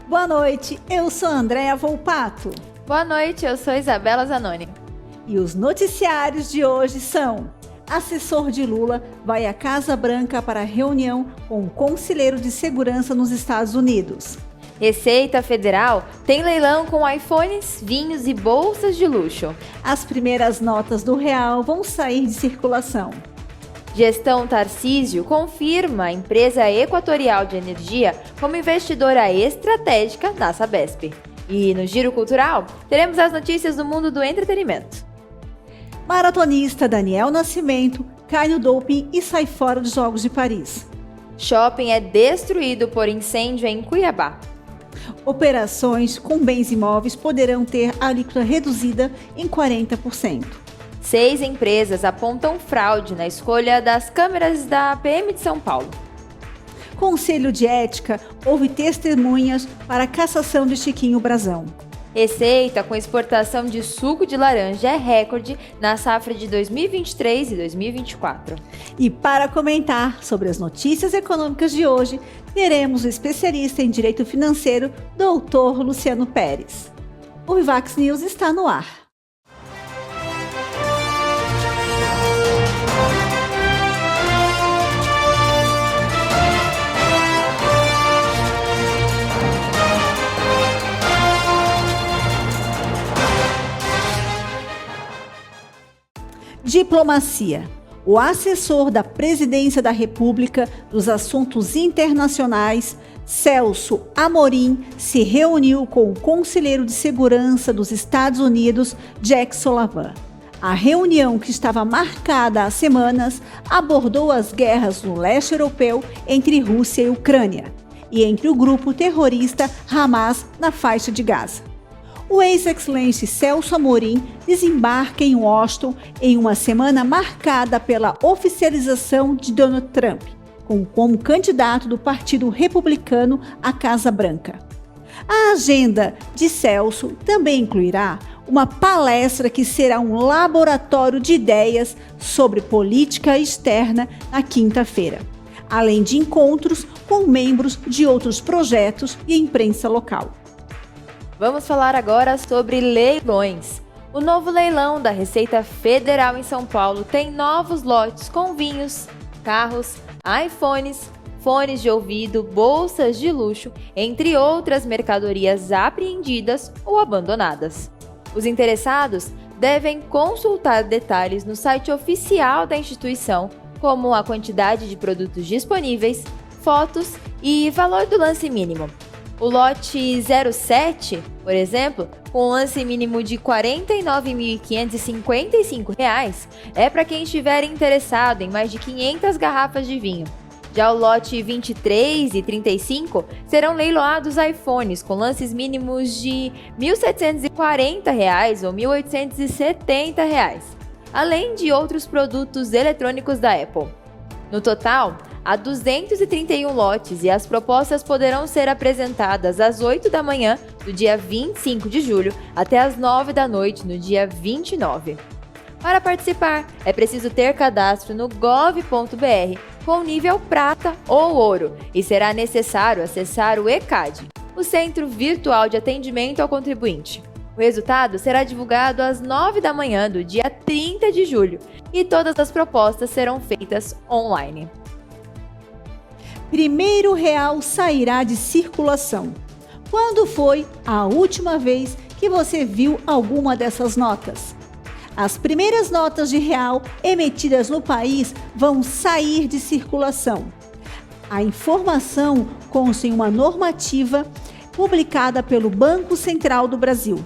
Boa noite, eu sou Andréa Volpato. Boa noite, eu sou Isabela Zanoni. E os noticiários de hoje são: assessor de Lula vai à Casa Branca para reunião com o conselheiro de segurança nos Estados Unidos. Receita Federal tem leilão com iPhones, vinhos e bolsas de luxo. As primeiras notas do real vão sair de circulação. Gestão Tarcísio confirma a empresa equatorial de energia como investidora estratégica da Sabesp. E no Giro Cultural, teremos as notícias do mundo do entretenimento. Maratonista Daniel Nascimento cai no doping e sai fora dos Jogos de Paris. Shopping é destruído por incêndio em Cuiabá. Operações com bens imóveis poderão ter a alíquota reduzida em 40%. 6 empresas apontam fraude na escolha das câmeras da PM de São Paulo. Conselho de Ética houve testemunhas para a cassação de Chiquinho Brazão. Receita com exportação de suco de laranja é recorde na safra de 2023 e 2024. E para comentar sobre as notícias econômicas de hoje, teremos o especialista em direito financeiro, Dr. Luciano Pérez. O Vivax News está no ar. Diplomacia. O assessor da Presidência da República dos Assuntos Internacionais, Celso Amorim, se reuniu com o conselheiro de segurança dos Estados Unidos, Jake Sullivan. A reunião, que estava marcada há semanas, abordou as guerras no leste europeu entre Rússia e Ucrânia e entre o grupo terrorista Hamas na faixa de Gaza. O ex-excelente Celso Amorim desembarca em Washington em uma semana marcada pela oficialização de Donald Trump como candidato do Partido Republicano à Casa Branca. A agenda de Celso também incluirá uma palestra que será um laboratório de ideias sobre política externa na quinta-feira, além de encontros com membros de outros projetos e imprensa local. Vamos falar agora sobre leilões. O novo leilão da Receita Federal em São Paulo tem novos lotes com vinhos, carros, iPhones, fones de ouvido, bolsas de luxo, entre outras mercadorias apreendidas ou abandonadas. Os interessados devem consultar detalhes no site oficial da instituição, como a quantidade de produtos disponíveis, fotos e valor do lance mínimo. O lote 07, por exemplo, com lance mínimo de R$ 49.555, é para quem estiver interessado em mais de 500 garrafas de vinho. Já o lote 23 e 35 serão leiloados iPhones com lances mínimos de R$ 1.740 ou R$ 1.870, além de outros produtos eletrônicos da Apple. No total, há 231 lotes e as propostas poderão ser apresentadas às 8 da manhã do dia 25 de julho até às 9 da noite no dia 29. Para participar, é preciso ter cadastro no gov.br com nível prata ou ouro e será necessário acessar o ECAD, o Centro Virtual de Atendimento ao Contribuinte. O resultado será divulgado às 9 da manhã do dia 30 de julho e todas as propostas serão feitas online. Primeiro real sairá de circulação. Quando foi a última vez que você viu alguma dessas notas? As primeiras notas de real emitidas no país vão sair de circulação. A informação consta em uma normativa publicada pelo Banco Central do Brasil.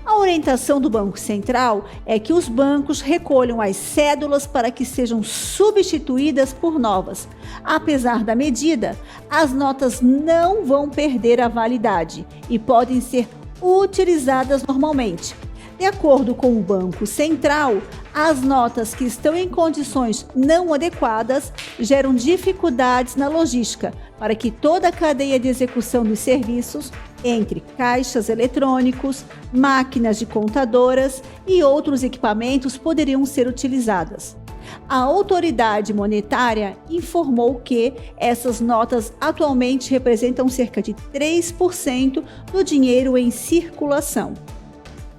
A orientação do Banco Central é que os bancos recolham as cédulas para que sejam substituídas por novas. Apesar da medida, as notas não vão perder a validade e podem ser utilizadas normalmente. De acordo com o Banco Central, as notas que estão em condições não adequadas geram dificuldades na logística para que toda a cadeia de execução dos serviços, entre caixas eletrônicos, máquinas de contadoras e outros equipamentos, poderiam ser utilizadas. A autoridade monetária informou que essas notas atualmente representam cerca de 3% do dinheiro em circulação.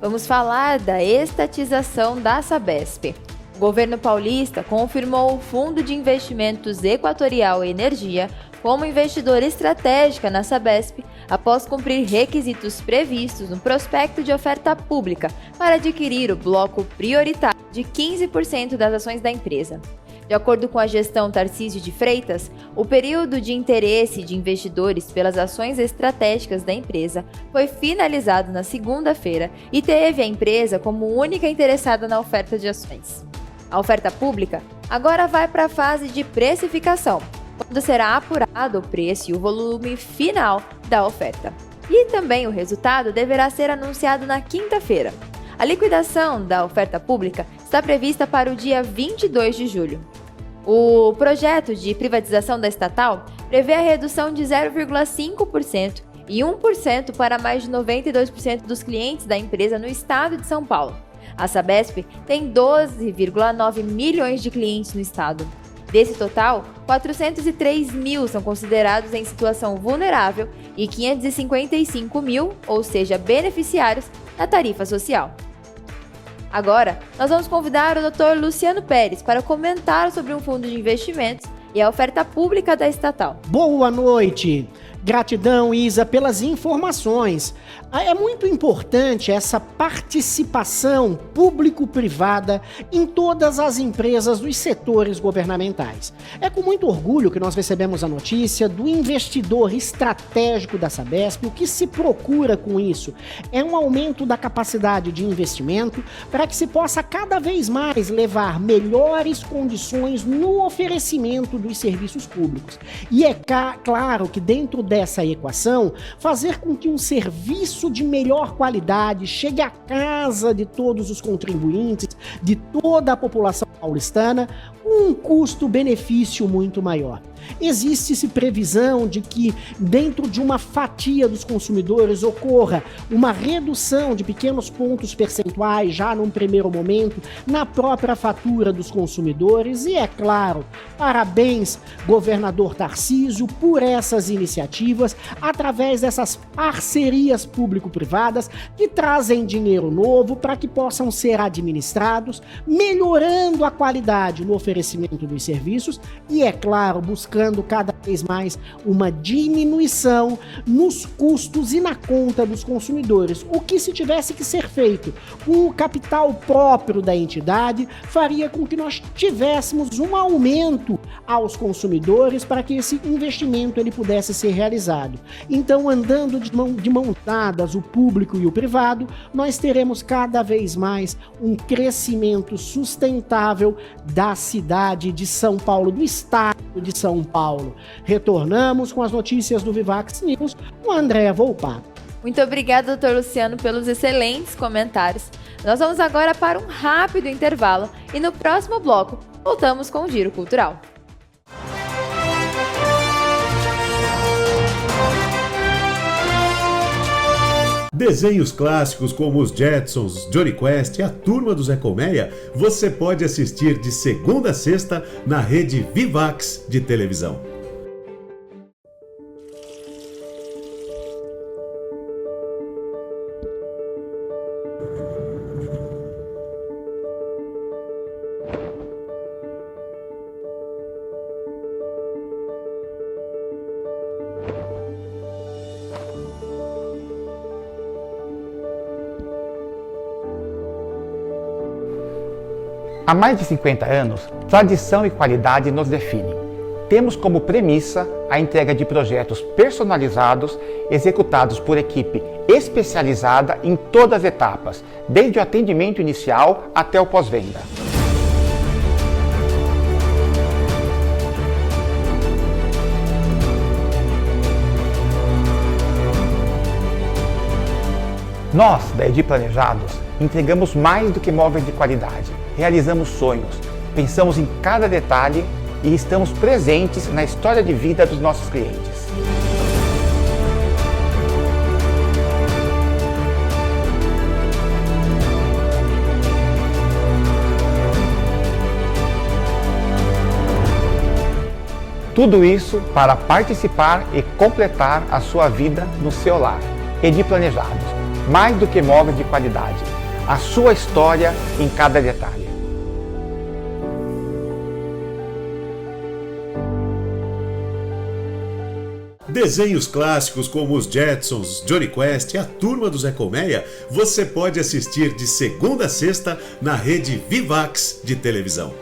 Vamos falar da estatização da Sabesp. O governo paulista confirmou o Fundo de Investimentos Equatorial Energia como investidor estratégica na Sabesp após cumprir requisitos previstos no prospecto de oferta pública para adquirir o bloco prioritário de 15% das ações da empresa. De acordo com a gestão Tarcísio de Freitas, o período de interesse de investidores pelas ações estratégicas da empresa foi finalizado na segunda-feira e teve a empresa como única interessada na oferta de ações. A oferta pública agora vai para a fase de precificação, quando será apurado o preço e o volume final da oferta. E também o resultado deverá ser anunciado na quinta-feira. A liquidação da oferta pública está prevista para o dia 22 de julho. O projeto de privatização da estatal prevê a redução de 0,5% e 1% para mais de 92% dos clientes da empresa no estado de São Paulo. A Sabesp tem 12,9 milhões de clientes no estado. Desse total, 403 mil são considerados em situação vulnerável e 555 mil, ou seja, beneficiários, da tarifa social. Agora, nós vamos convidar o Dr. Luciano Pérez para comentar sobre um fundo de investimentos e a oferta pública da estatal. Boa noite! Gratidão, Isa, pelas informações. É muito importante essa participação público-privada em todas as empresas dos setores governamentais. É com muito orgulho que nós recebemos a notícia do investidor estratégico da Sabesp. O que se procura com isso é um aumento da capacidade de investimento para que se possa cada vez mais levar melhores condições no oferecimento dos serviços públicos. E é claro que dentro dessa equação, fazer com que um serviço de melhor qualidade chegue à casa de todos os contribuintes, de toda a população paulistana, com um custo-benefício muito maior. Existe-se previsão de que dentro de uma fatia dos consumidores ocorra uma redução de pequenos pontos percentuais já num primeiro momento na própria fatura dos consumidores e, é claro, parabéns, governador Tarcísio, por essas iniciativas através dessas parcerias público-privadas que trazem dinheiro novo para que possam ser administrados, melhorando a qualidade no oferecimento dos serviços e, é claro, buscando cada vez mais uma diminuição nos custos e na conta dos consumidores. O que, se tivesse que ser feito com o capital próprio da entidade, faria com que nós tivéssemos um aumento aos consumidores para que esse investimento ele pudesse ser realizado. Então, andando de mãos dadas o público e o privado, nós teremos cada vez mais um crescimento sustentável da cidade de São Paulo, do estado de São Paulo. Retornamos com as notícias do Vivax News com a Andréa Volpato. Muito obrigada, Dr. Luciano, pelos excelentes comentários. Nós vamos agora para um rápido intervalo e no próximo bloco voltamos com o Giro Cultural. Desenhos clássicos como os Jetsons, Johnny Quest e a Turma do Zé Colmeia, você pode assistir de segunda a sexta na rede Vivax de televisão. Há mais de 50 anos, tradição e qualidade nos definem. Temos como premissa a entrega de projetos personalizados, executados por equipe especializada em todas as etapas, desde o atendimento inicial até o pós-venda. Nós, da Edi Planejados, entregamos mais do que móveis de qualidade. Realizamos sonhos, pensamos em cada detalhe e estamos presentes na história de vida dos nossos clientes. Tudo isso para participar e completar a sua vida no seu lar. Edi Planejados, mais do que móveis de qualidade, a sua história em cada detalhe. Desenhos clássicos como os Jetsons, Johnny Quest e a Turma do Zé Colmeia você pode assistir de segunda a sexta na rede Vivax de televisão.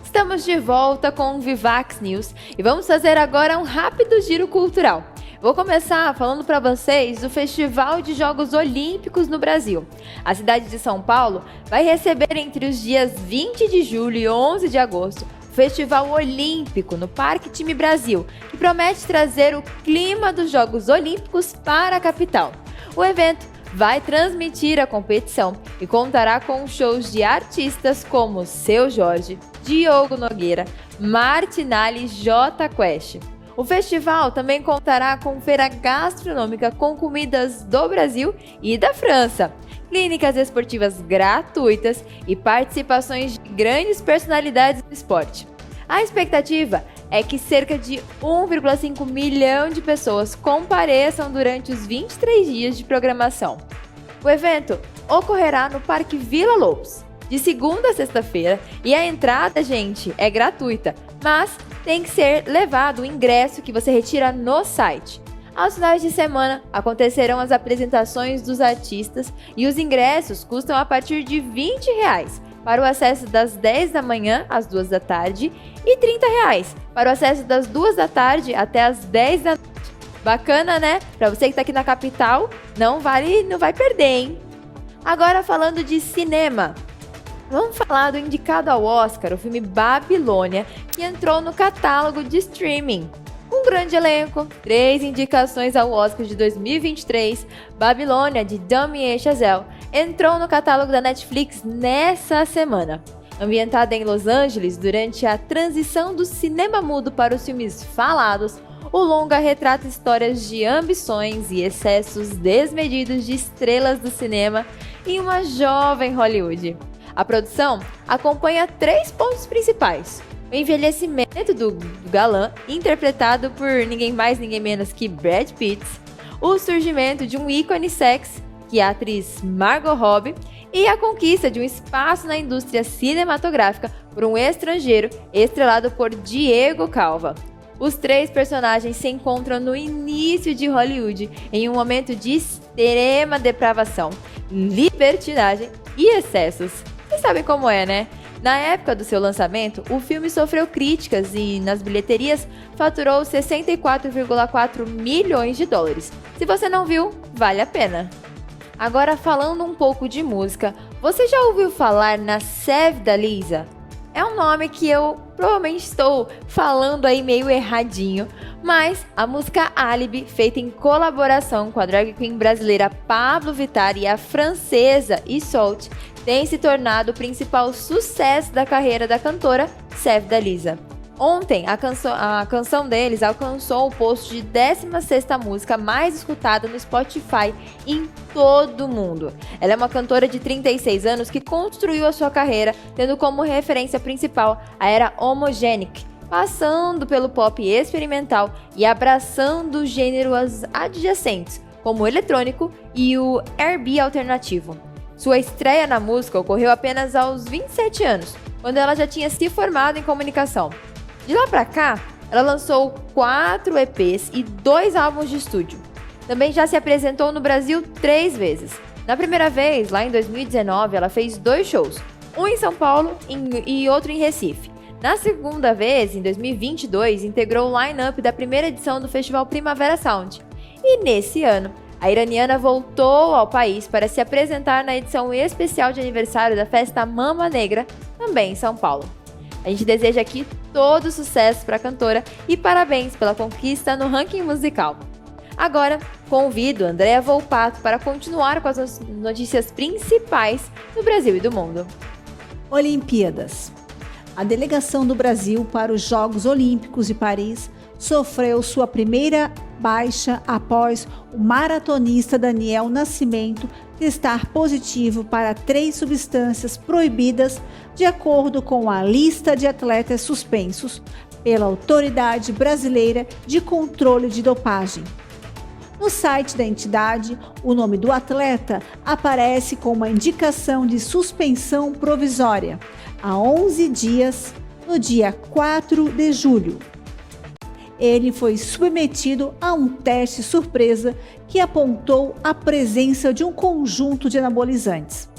Estamos de volta com o Vivax News e vamos fazer agora um rápido giro cultural. Vou começar falando para vocês do Festival de Jogos Olímpicos no Brasil. A cidade de São Paulo vai receber entre os dias 20 de julho e 11 de agosto o Festival Olímpico no Parque Time Brasil, que promete trazer o clima dos Jogos Olímpicos para a capital. O evento vai transmitir a competição e contará com shows de artistas como Seu Jorge, Diogo Nogueira, Martinalli e Jota Quest. O festival também contará com feira gastronômica com comidas do Brasil e da França, clínicas esportivas gratuitas e participações de grandes personalidades do esporte. A expectativa é que cerca de 1,5 milhão de pessoas compareçam durante os 23 dias de programação. O evento ocorrerá no Parque Vila Lobos, de segunda a sexta-feira, e a entrada, gente, é gratuita, mas tem que ser levado o ingresso que você retira no site. Aos finais de semana, acontecerão as apresentações dos artistas e os ingressos custam a partir de R$20 para o acesso das 10 da manhã às 2 da tarde e R$30 para o acesso das 2 da tarde até as 10 da noite. Bacana, né? Para você que está aqui na capital, não vai perder, hein? Agora falando de cinema. Vamos falar do indicado ao Oscar, o filme Babilônia, que entrou no catálogo de streaming. Um grande elenco, 3 indicações ao Oscar de 2023, Babilônia, de Damien Chazelle, entrou no catálogo da Netflix nessa semana. Ambientada em Los Angeles durante a transição do cinema mudo para os filmes falados, o longa retrata histórias de ambições e excessos desmedidos de estrelas do cinema em uma jovem Hollywood. A produção acompanha 3 pontos principais: o envelhecimento do galã, interpretado por ninguém mais ninguém menos que Brad Pitt, o surgimento de um ícone sex, que é a atriz Margot Robbie, e a conquista de um espaço na indústria cinematográfica por um estrangeiro estrelado por Diego Calva. Os 3 personagens se encontram no início de Hollywood, em um momento de extrema depravação, libertinagem e excessos. Vocês sabem como é, né? Na época do seu lançamento, o filme sofreu críticas e, nas bilheterias, faturou 64,4 milhões de dólares. Se você não viu, vale a pena. Agora, falando um pouco de música, você já ouviu falar na Save da Lisa? É um nome que eu provavelmente estou falando aí meio erradinho, mas a música Alibi, feita em colaboração com a drag queen brasileira Pabllo Vittar e a francesa Isolde, tem se tornado o principal sucesso da carreira da cantora Save da Lisa. Ontem, a canção deles alcançou o posto de 16ª música mais escutada no Spotify em todo o mundo. Ela é uma cantora de 36 anos que construiu a sua carreira tendo como referência principal a era homogenic, passando pelo pop experimental e abraçando gêneros adjacentes, como o eletrônico e o R&B alternativo. Sua estreia na música ocorreu apenas aos 27 anos, quando ela já tinha se formado em comunicação. De lá pra cá, ela lançou 4 EPs e 2 álbuns de estúdio. Também já se apresentou no Brasil 3 vezes. Na primeira vez, lá em 2019, ela fez 2 shows, um em São Paulo e outro em Recife. Na segunda vez, em 2022, integrou o line-up da primeira edição do Festival Primavera Sound. E nesse ano, a iraniana voltou ao país para se apresentar na edição especial de aniversário da festa Mama Negra, também em São Paulo. A gente deseja aqui todo sucesso para a cantora e parabéns pela conquista no ranking musical. Agora, convido Andréa Volpato para continuar com as notícias principais do Brasil e do mundo. Olimpíadas. a delegação do Brasil para os Jogos Olímpicos de Paris sofreu sua primeira baixa após o maratonista Daniel Nascimento testar positivo para 3 substâncias proibidas, de acordo com a lista de atletas suspensos pela Autoridade Brasileira de Controle de Dopagem. No site da entidade, o nome do atleta aparece com uma indicação de suspensão provisória há 11 dias, no dia 4 de julho. Ele foi submetido a um teste surpresa que apontou a presença de um conjunto de anabolizantes.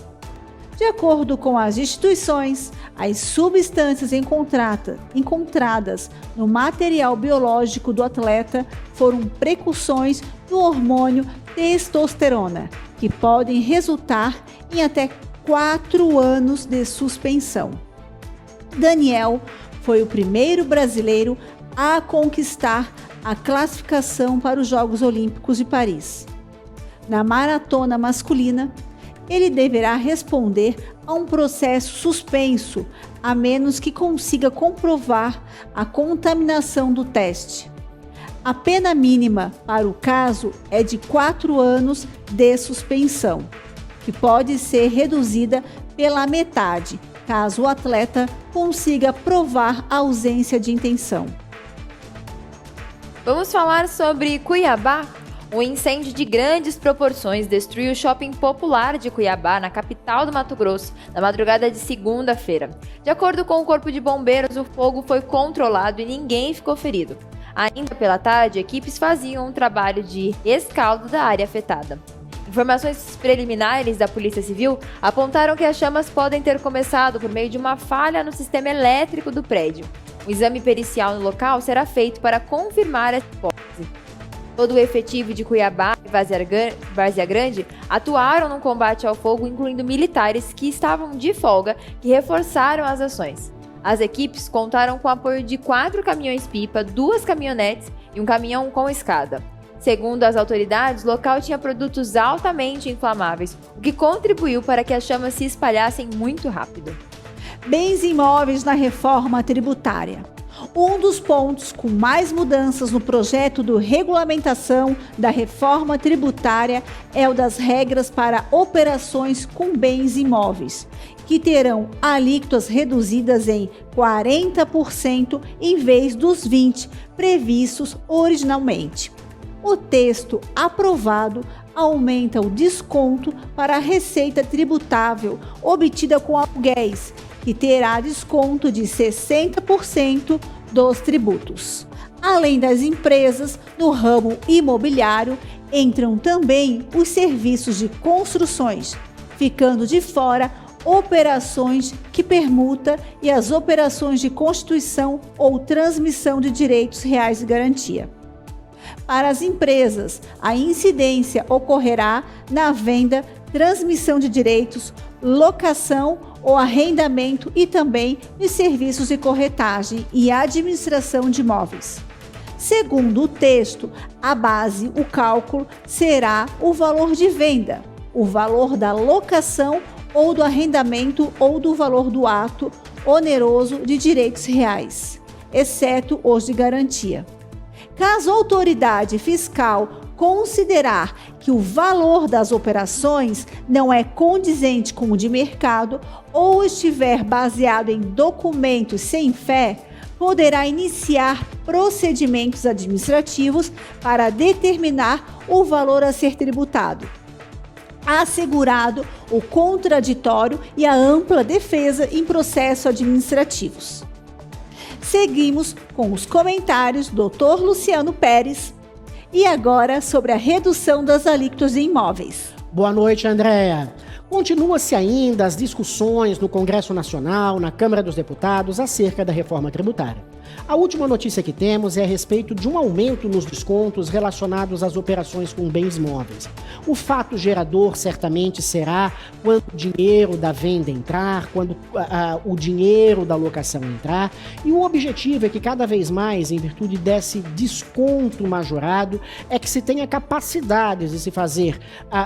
De acordo com as instituições, as substâncias encontradas no material biológico do atleta foram precursões do hormônio testosterona, que podem resultar em até 4 anos de suspensão. Daniel foi o primeiro brasileiro a conquistar a classificação para os Jogos Olímpicos de Paris. Na maratona masculina, ele deverá responder a um processo suspenso, a menos que consiga comprovar a contaminação do teste. A pena mínima para o caso é de 4 anos de suspensão, que pode ser reduzida pela metade, caso o atleta consiga provar a ausência de intenção. Vamos falar sobre Cuiabá? Um incêndio de grandes proporções destruiu o shopping popular de Cuiabá, na capital do Mato Grosso, na madrugada de segunda-feira. De acordo com o Corpo de Bombeiros, o fogo foi controlado e ninguém ficou ferido. Ainda pela tarde, equipes faziam um trabalho de rescaldo da área afetada. Informações preliminares da Polícia Civil apontaram que as chamas podem ter começado por meio de uma falha no sistema elétrico do prédio. O exame pericial no local será feito para confirmar essa hipótese. Todo o efetivo de Cuiabá e Várzea Grande atuaram no combate ao fogo, incluindo militares que estavam de folga, que reforçaram as ações. As equipes contaram com o apoio de 4 caminhões-pipa, 2 caminhonetes e um caminhão com escada. Segundo as autoridades, o local tinha produtos altamente inflamáveis, o que contribuiu para que as chamas se espalhassem muito rápido. Bens imóveis na reforma tributária. Um dos pontos com mais mudanças no projeto de regulamentação da reforma tributária é o das regras para operações com bens imóveis, que terão alíquotas reduzidas em 40% em vez dos 20% previstos originalmente. O texto aprovado aumenta o desconto para a receita tributável obtida com aluguéis, que terá desconto de 60% dos tributos. Além das empresas, no ramo imobiliário, entram também os serviços de construções, ficando de fora operações que permuta e as operações de constituição ou transmissão de direitos reais de garantia. Para as empresas, a incidência ocorrerá na venda, transmissão de direitos, locação ou arrendamento e também nos serviços de corretagem e administração de imóveis. Segundo o texto, a base, o cálculo, será o valor de venda, o valor da locação ou do arrendamento ou do valor do ato oneroso de direitos reais, exceto os de garantia. Caso a autoridade fiscal considerar que o valor das operações não é condizente com o de mercado ou estiver baseado em documentos sem fé, poderá iniciar procedimentos administrativos para determinar o valor a ser tributado, assegurado o contraditório e a ampla defesa em processos administrativos. Seguimos com os comentários do Dr. Luciano Pérez. E agora sobre a redução das alíquotas de imóveis. Boa noite, Andréa. Continua-se ainda as discussões no Congresso Nacional, na Câmara dos Deputados, acerca da reforma tributária. A última notícia que temos é a respeito de um aumento nos descontos relacionados às operações com bens móveis. O fato gerador certamente será quando o dinheiro da venda entrar, quando o dinheiro da locação entrar, e o objetivo é que cada vez mais, em virtude desse desconto majorado, é que se tenha capacidade de se fazer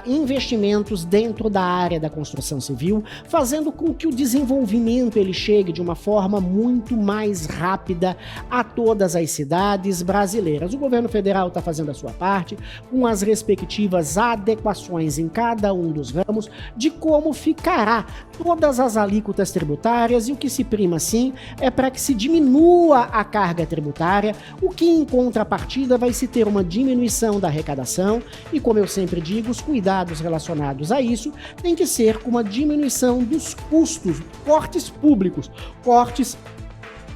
investimentos dentro da área da construção civil, fazendo com que o desenvolvimento ele chegue de uma forma muito mais rápida a todas as cidades brasileiras. O governo federal está fazendo a sua parte, com as respectivas adequações em cada um dos ramos de como ficará todas as alíquotas tributárias, e o que se prima sim é para que se diminua a carga tributária, o que em contrapartida vai se ter uma diminuição da arrecadação, e como eu sempre digo, os cuidados relacionados a isso tem que ser com uma diminuição dos custos, cortes públicos, cortes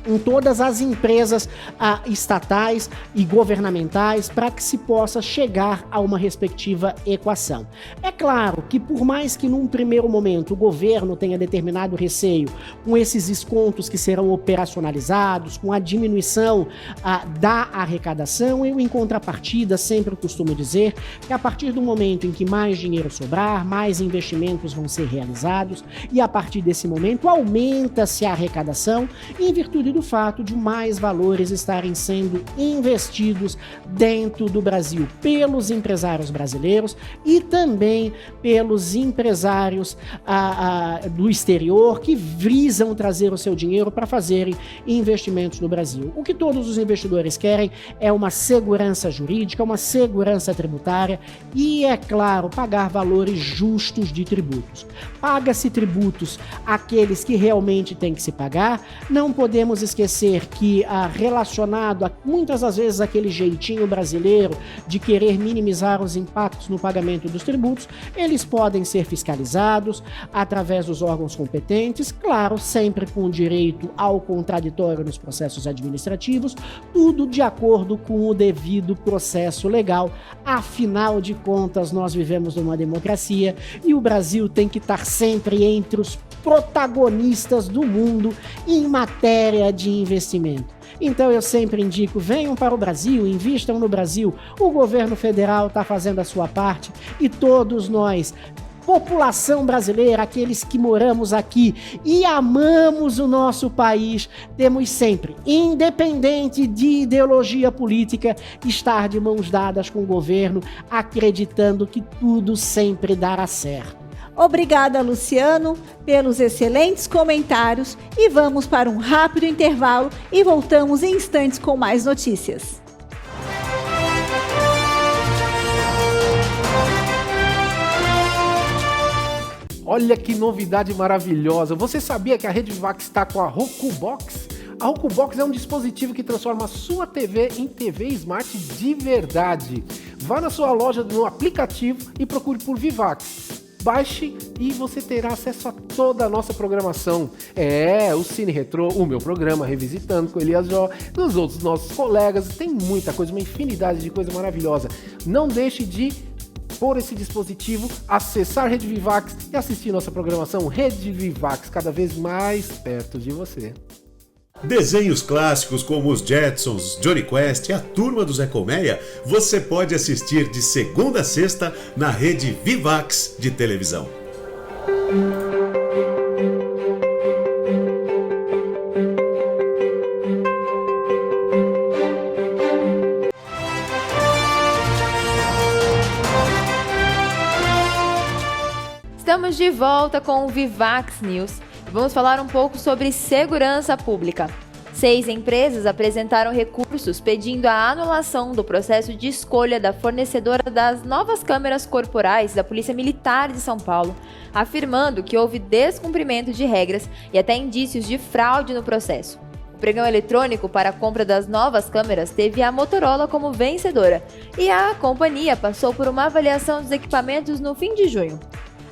em todas as empresas estatais e governamentais, para que se possa chegar a uma respectiva equação. É claro que por mais que num primeiro momento o governo tenha determinado receio com esses descontos que serão operacionalizados, com a diminuição da arrecadação, eu em contrapartida sempre costumo dizer que a partir do momento em que mais dinheiro sobrar, mais investimentos vão ser realizados, e a partir desse momento aumenta-se a arrecadação em virtude do fato de mais valores estarem sendo investidos dentro do Brasil pelos empresários brasileiros e também pelos empresários do exterior que visam trazer o seu dinheiro para fazerem investimentos no Brasil. O que todos os investidores querem é uma segurança jurídica, uma segurança tributária e, é claro, pagar valores justos de tributos. Paga-se tributos aqueles que realmente têm que se pagar. Não podemos esquecer que, relacionado a muitas das vezes aquele jeitinho brasileiro de querer minimizar os impactos no pagamento dos tributos, eles podem ser fiscalizados através dos órgãos competentes, claro, sempre com direito ao contraditório nos processos administrativos, tudo de acordo com o devido processo legal. Afinal de contas, nós vivemos numa democracia e o Brasil tem que estar sempre entre os protagonistas do mundo em matéria de investimento. Então eu sempre indico, venham para o Brasil, invistam no Brasil, o governo federal está fazendo a sua parte e todos nós, população brasileira, aqueles que moramos aqui e amamos o nosso país, temos sempre, independente de ideologia política, estar de mãos dadas com o governo, acreditando que tudo sempre dará certo. Obrigada, Luciano, pelos excelentes comentários, e vamos para um rápido intervalo e voltamos em instantes com mais notícias. Olha que novidade maravilhosa! Você sabia que a Rede Vivax está com a Roku Box? A Roku Box é um dispositivo que transforma a sua TV em TV Smart de verdade. Vá na sua loja no aplicativo e procure por Vivax. Baixe e você terá acesso a toda a nossa programação. O Cine Retrô, o meu programa Revisitando com Elias Jó, os outros nossos colegas, tem muita coisa, uma infinidade de coisa maravilhosa. Não deixe de por esse dispositivo, acessar Rede Vivax e assistir nossa programação Rede Vivax, cada vez mais perto de você. Desenhos clássicos como os Jetsons, Johnny Quest e a Turma do Zé Colmeia, você pode assistir de segunda a sexta na Rede Vivax de televisão. Estamos de volta com o Vivax News. Vamos falar um pouco sobre segurança pública. 6 empresas apresentaram recursos pedindo a anulação do processo de escolha da fornecedora das novas câmeras corporais da Polícia Militar de São Paulo, afirmando que houve descumprimento de regras e até indícios de fraude no processo. O pregão eletrônico para a compra das novas câmeras teve a Motorola como vencedora e a companhia passou por uma avaliação dos equipamentos no fim de junho.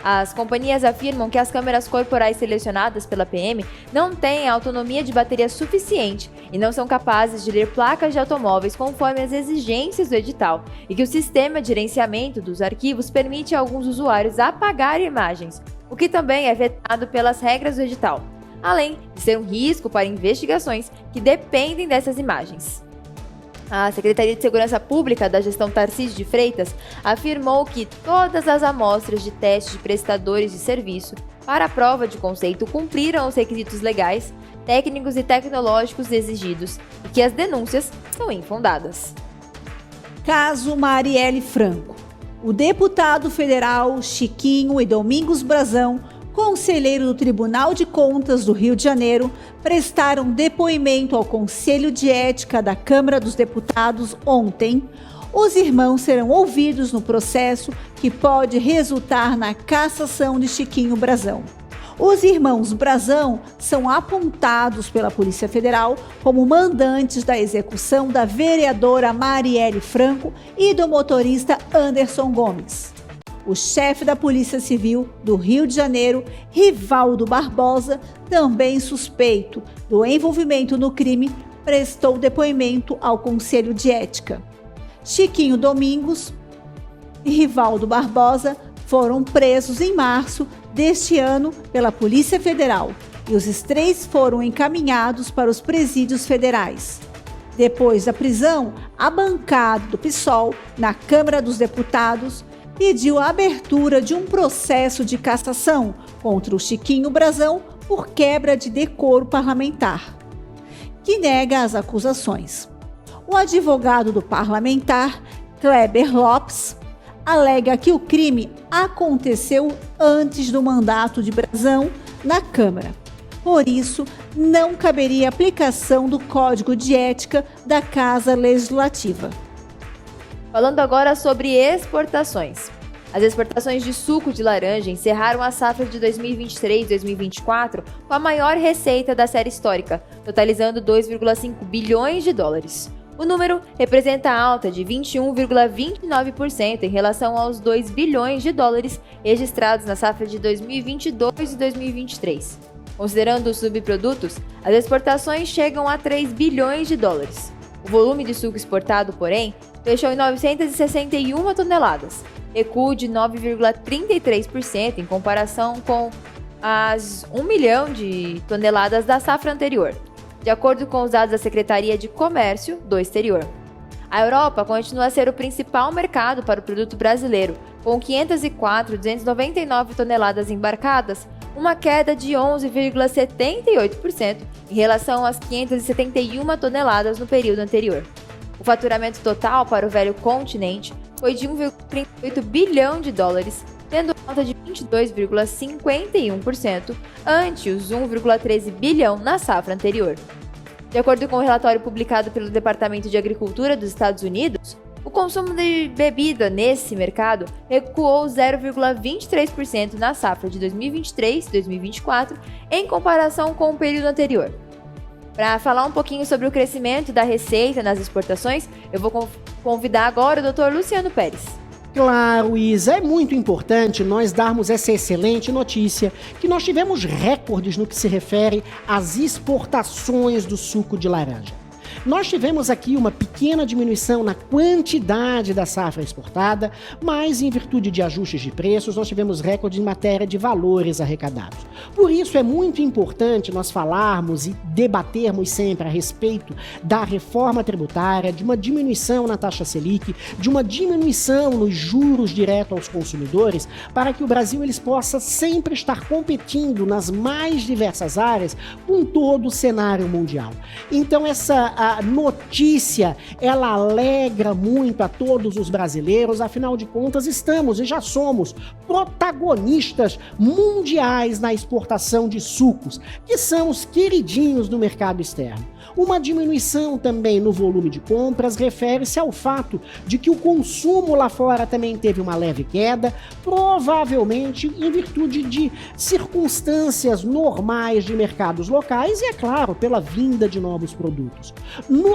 As companhias afirmam que as câmeras corporais selecionadas pela PM não têm autonomia de bateria suficiente e não são capazes de ler placas de automóveis conforme as exigências do edital, e que o sistema de gerenciamento dos arquivos permite a alguns usuários apagar imagens, o que também é vetado pelas regras do edital. além de ser um risco para investigações que dependem dessas imagens. A Secretaria de Segurança Pública da gestão Tarcísio de Freitas afirmou que todas as amostras de teste de prestadores de serviço para a prova de conceito cumpriram os requisitos legais, técnicos e tecnológicos exigidos e que as denúncias são infundadas. Caso Marielle Franco. O deputado federal Chiquinho e Domingos Brazão, conselheiro do Tribunal de Contas do Rio de Janeiro, prestaram depoimento ao Conselho de Ética da Câmara dos Deputados ontem. Os irmãos serão ouvidos no processo que pode resultar na cassação de Chiquinho Brazão. Os irmãos Brazão são apontados pela Polícia Federal como mandantes da execução da vereadora Marielle Franco e do motorista Anderson Gomes. O chefe da Polícia Civil do Rio de Janeiro, Rivaldo Barbosa, também suspeito do envolvimento no crime, prestou depoimento ao Conselho de Ética. Chiquinho Domingos e Rivaldo Barbosa foram presos em março deste ano pela Polícia Federal e os três foram encaminhados para os presídios federais. Depois da prisão, a bancada do PSOL, na Câmara dos Deputados, pediu a abertura de um processo de cassação contra o Chiquinho Brazão por quebra de decoro parlamentar, que nega as acusações. O advogado do parlamentar, Kleber Lopes, alega que o crime aconteceu antes do mandato de Brazão na Câmara. Por isso, não caberia aplicação do Código de Ética da Casa Legislativa. Falando agora sobre exportações. As exportações de suco de laranja encerraram a safra de 2023-2024 com a maior receita da série histórica, totalizando 2,5 bilhões de dólares. O número representa alta de 21,29% em relação aos 2 bilhões de dólares registrados na safra de 2022 e 2023. Considerando os subprodutos, as exportações chegam a 3 bilhões de dólares. O volume de suco exportado, porém, fechou em 961 toneladas, recuo de 9,33% em comparação com as 1 milhão de toneladas da safra anterior, de acordo com os dados da Secretaria de Comércio do Exterior. A Europa continua a ser o principal mercado para o produto brasileiro, com 504.299 toneladas embarcadas, uma queda de 11,78% em relação às 571 toneladas no período anterior. O faturamento total para o velho continente foi de 1,38 bilhão de dólares, tendo alta de 22,51% ante os 1,13 bilhão na safra anterior. De acordo com o relatório publicado pelo Departamento de Agricultura dos Estados Unidos, o consumo de bebida nesse mercado recuou 0,23% na safra de 2023-2024 em comparação com o período anterior. Para falar um pouquinho sobre o crescimento da receita nas exportações, eu vou convidar agora o Dr. Luciano Pérez. Claro, Isa, é muito importante nós darmos essa excelente notícia que nós tivemos recordes no que se refere às exportações do suco de laranja. Nós tivemos aqui uma pequena diminuição na quantidade da safra exportada, mas em virtude de ajustes de preços, nós tivemos recorde em matéria de valores arrecadados. Por isso é muito importante nós falarmos e debatermos sempre a respeito da reforma tributária, de uma diminuição na taxa Selic, de uma diminuição nos juros direto aos consumidores, para que o Brasil possa sempre estar competindo nas mais diversas áreas com todo o cenário mundial. Então essa notícia, ela alegra muito a todos os brasileiros, afinal de contas estamos e já somos protagonistas mundiais na exportação de sucos, que são os queridinhos do mercado externo. Uma diminuição também no volume de compras refere-se ao fato de que o consumo lá fora também teve uma leve queda, provavelmente em virtude de circunstâncias normais de mercados locais e, é claro, pela vinda de novos produtos.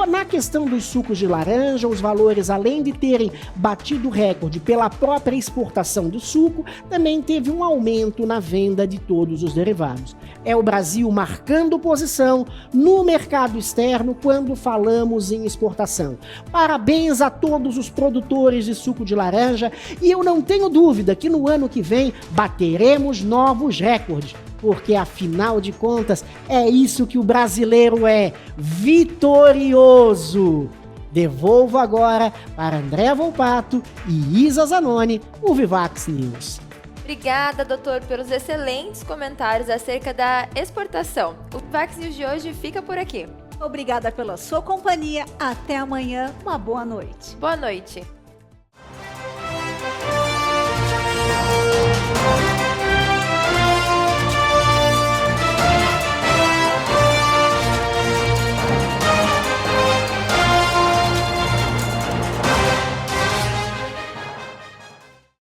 Na questão dos sucos de laranja, os valores, além de terem batido recorde pela própria exportação do suco, também teve um aumento na venda de todos os derivados. É o Brasil marcando posição no mercado externo quando falamos em exportação. Parabéns a todos os produtores de suco de laranja e eu não tenho dúvida que no ano que vem bateremos novos recordes. porque afinal de contas é isso que o brasileiro é, vitorioso. Devolvo agora para André Volpato e Isa Zanoni, o Vivax News. Obrigada, doutor, pelos excelentes comentários acerca da exportação. O Vivax News de hoje fica por aqui. Obrigada pela sua companhia. Até amanhã. Uma boa noite. Boa noite.